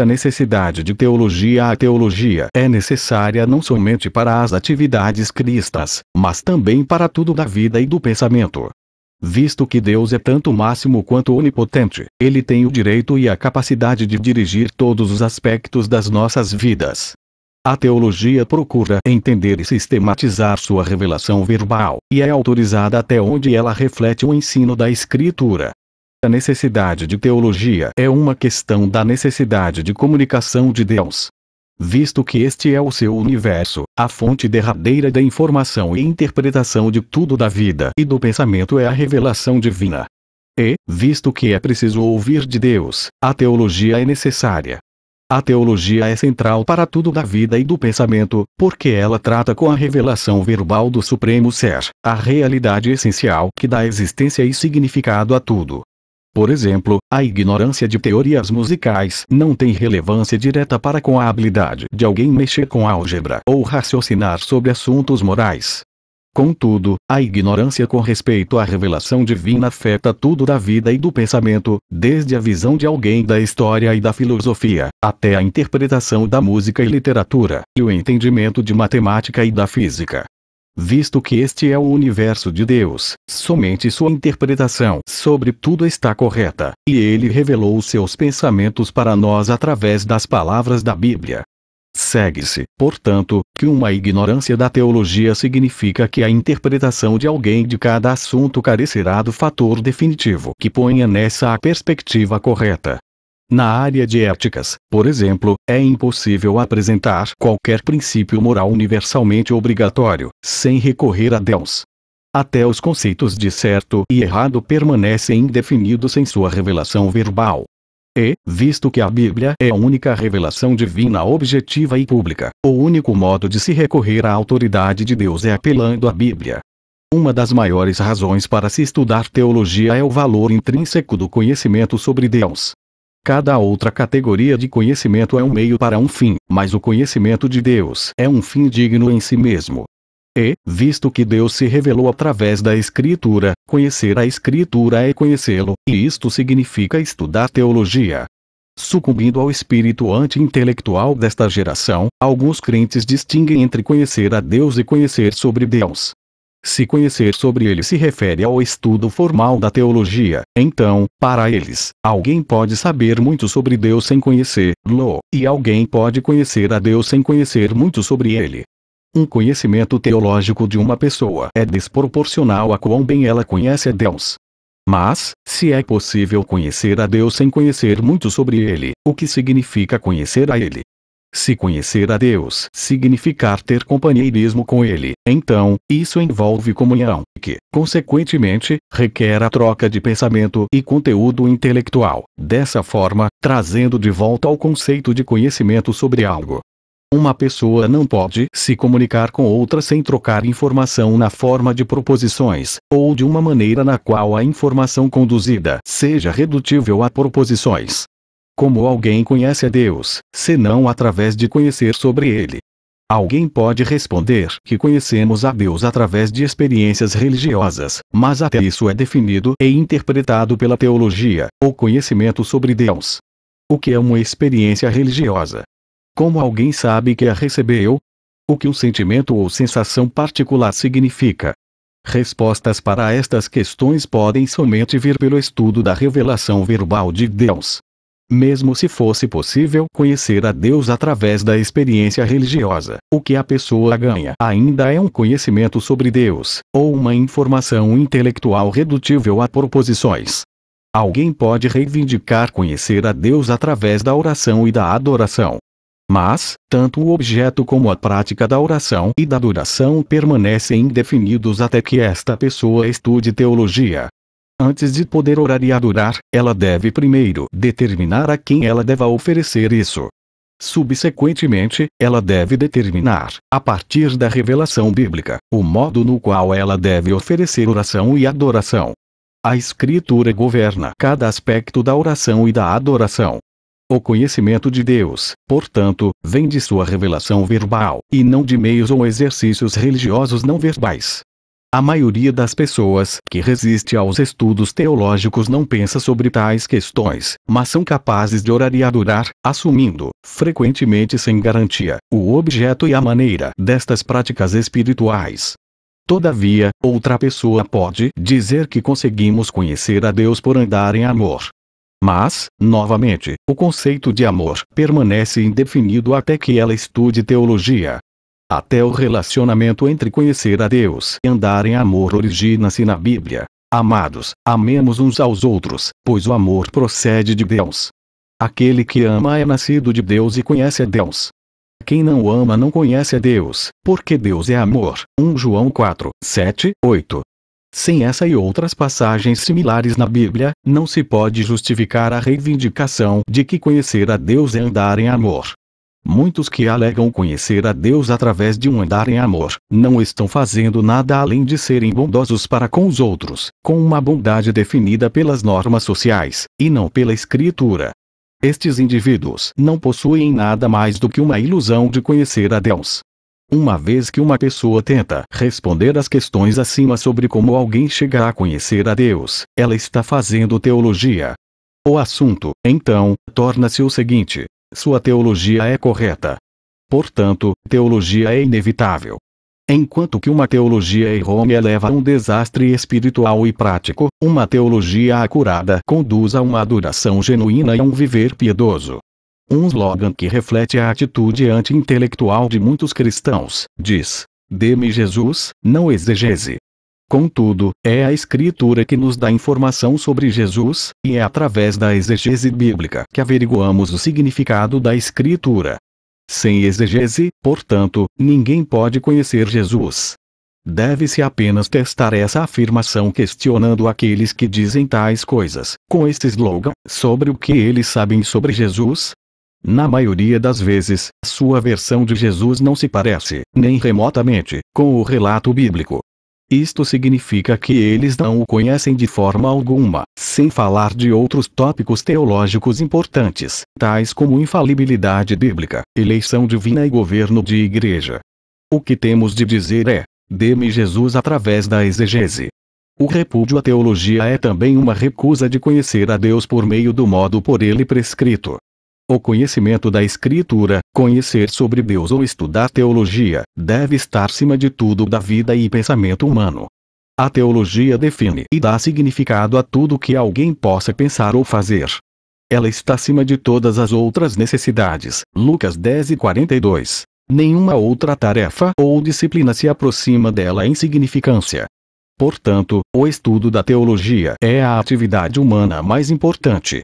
A necessidade de teologia. A teologia é necessária não somente para as atividades cristãs, mas também para tudo da vida e do pensamento. Visto que Deus é tanto máximo quanto onipotente, Ele tem o direito e a capacidade de dirigir todos os aspectos das nossas vidas. A teologia procura entender e sistematizar sua revelação verbal, e é autorizada até onde ela reflete o ensino da Escritura. A necessidade de teologia é uma questão da necessidade de comunicação de Deus. Visto que este é o seu universo, a fonte derradeira da informação e interpretação de tudo da vida e do pensamento é a revelação divina. E, visto que é preciso ouvir de Deus, a teologia é necessária. A teologia é central para tudo da vida e do pensamento, porque ela trata com a revelação verbal do Supremo Ser, a realidade essencial que dá existência e significado a tudo. Por exemplo, a ignorância de teorias musicais não tem relevância direta para com a habilidade de alguém mexer com álgebra ou raciocinar sobre assuntos morais. Contudo, a ignorância com respeito à revelação divina afeta tudo da vida e do pensamento, desde a visão de alguém da história e da filosofia, até a interpretação da música e literatura, e o entendimento de matemática e da física. Visto que este é o universo de Deus, somente sua interpretação sobre tudo está correta, e Ele revelou os seus pensamentos para nós através das palavras da Bíblia. Segue-se, portanto, que uma ignorância da teologia significa que a interpretação de alguém de cada assunto carecerá do fator definitivo que ponha nessa a perspectiva correta. Na área de éticas, por exemplo, é impossível apresentar qualquer princípio moral universalmente obrigatório, sem recorrer a Deus. Até os conceitos de certo e errado permanecem indefinidos em sua revelação verbal. E, visto que a Bíblia é a única revelação divina objetiva e pública, o único modo de se recorrer à autoridade de Deus é apelando à Bíblia. Uma das maiores razões para se estudar teologia é o valor intrínseco do conhecimento sobre Deus. Cada outra categoria de conhecimento é um meio para um fim, mas o conhecimento de Deus é um fim digno em si mesmo. E, visto que Deus se revelou através da Escritura, conhecer a Escritura é conhecê-lo, e isto significa estudar teologia. Sucumbindo ao espírito anti-intelectual desta geração, alguns crentes distinguem entre conhecer a Deus e conhecer sobre Deus. Se conhecer sobre ele se refere ao estudo formal da teologia, então, para eles, alguém pode saber muito sobre Deus sem conhecê-lo, e alguém pode conhecer a Deus sem conhecer muito sobre ele. Um conhecimento teológico de uma pessoa é desproporcional a quão bem ela conhece a Deus. Mas, se é possível conhecer a Deus sem conhecer muito sobre ele, o que significa conhecer a ele? Se conhecer a Deus significar ter companheirismo com Ele, então, isso envolve comunhão, que, consequentemente, requer a troca de pensamento e conteúdo intelectual, dessa forma, trazendo de volta ao conceito de conhecimento sobre algo. Uma pessoa não pode se comunicar com outra sem trocar informação na forma de proposições, ou de uma maneira na qual a informação conduzida seja redutível a proposições. Como alguém conhece a Deus, senão através de conhecer sobre Ele? Alguém pode responder que conhecemos a Deus através de experiências religiosas, mas até isso é definido e interpretado pela teologia, o conhecimento sobre Deus. O que é uma experiência religiosa? Como alguém sabe que a recebeu? O que um sentimento ou sensação particular significa? Respostas para estas questões podem somente vir pelo estudo da revelação verbal de Deus. Mesmo se fosse possível conhecer a Deus através da experiência religiosa, o que a pessoa ganha ainda é um conhecimento sobre Deus, ou uma informação intelectual redutível a proposições. Alguém pode reivindicar conhecer a Deus através da oração e da adoração. Mas, tanto o objeto como a prática da oração e da adoração permanecem indefinidos até que esta pessoa estude teologia. Antes de poder orar e adorar, ela deve primeiro determinar a quem ela deva oferecer isso. Subsequentemente, ela deve determinar, a partir da revelação bíblica, o modo no qual ela deve oferecer oração e adoração. A Escritura governa cada aspecto da oração e da adoração. O conhecimento de Deus, portanto, vem de sua revelação verbal, e não de meios ou exercícios religiosos não verbais. A maioria das pessoas que resiste aos estudos teológicos não pensa sobre tais questões, mas são capazes de orar e adorar, assumindo, frequentemente sem garantia, o objeto e a maneira destas práticas espirituais. Todavia, outra pessoa pode dizer que conseguimos conhecer a Deus por andar em amor. Mas, novamente, o conceito de amor permanece indefinido até que ela estude teologia. Até o relacionamento entre conhecer a Deus e andar em amor origina-se na Bíblia. Amados, amemos uns aos outros, pois o amor procede de Deus. Aquele que ama é nascido de Deus e conhece a Deus. Quem não ama não conhece a Deus, porque Deus é amor. 1 João 4, 7, 8. Sem essa e outras passagens similares na Bíblia, não se pode justificar a reivindicação de que conhecer a Deus é andar em amor. Muitos que alegam conhecer a Deus através de um andar em amor, não estão fazendo nada além de serem bondosos para com os outros, com uma bondade definida pelas normas sociais, e não pela Escritura. Estes indivíduos não possuem nada mais do que uma ilusão de conhecer a Deus. Uma vez que uma pessoa tenta responder às questões acima sobre como alguém chega a conhecer a Deus, ela está fazendo teologia. O assunto, então, torna-se o seguinte: sua teologia é correta. Portanto, teologia é inevitável. Enquanto que uma teologia errônea leva a um desastre espiritual e prático, uma teologia acurada conduz a uma adoração genuína e a um viver piedoso. Um slogan que reflete a atitude anti-intelectual de muitos cristãos diz: "Dê-me Jesus, não exegese". Contudo, é a Escritura que nos dá informação sobre Jesus, e é através da exegese bíblica que averiguamos o significado da Escritura. Sem exegese, portanto, ninguém pode conhecer Jesus. Deve-se apenas testar essa afirmação questionando aqueles que dizem tais coisas, com este slogan, sobre o que eles sabem sobre Jesus. Na maioria das vezes, sua versão de Jesus não se parece, nem remotamente, com o relato bíblico. Isto significa que eles não o conhecem de forma alguma, sem falar de outros tópicos teológicos importantes, tais como infalibilidade bíblica, eleição divina e governo de igreja. O que temos de dizer é: dê-me Jesus através da exegese. O repúdio à teologia é também uma recusa de conhecer a Deus por meio do modo por ele prescrito. O conhecimento da Escritura, conhecer sobre Deus ou estudar teologia, deve estar acima de tudo da vida e pensamento humano. A teologia define e dá significado a tudo que alguém possa pensar ou fazer. Ela está acima de todas as outras necessidades. Lucas 10:42. Nenhuma outra tarefa ou disciplina se aproxima dela em significância. Portanto, o estudo da teologia é a atividade humana mais importante,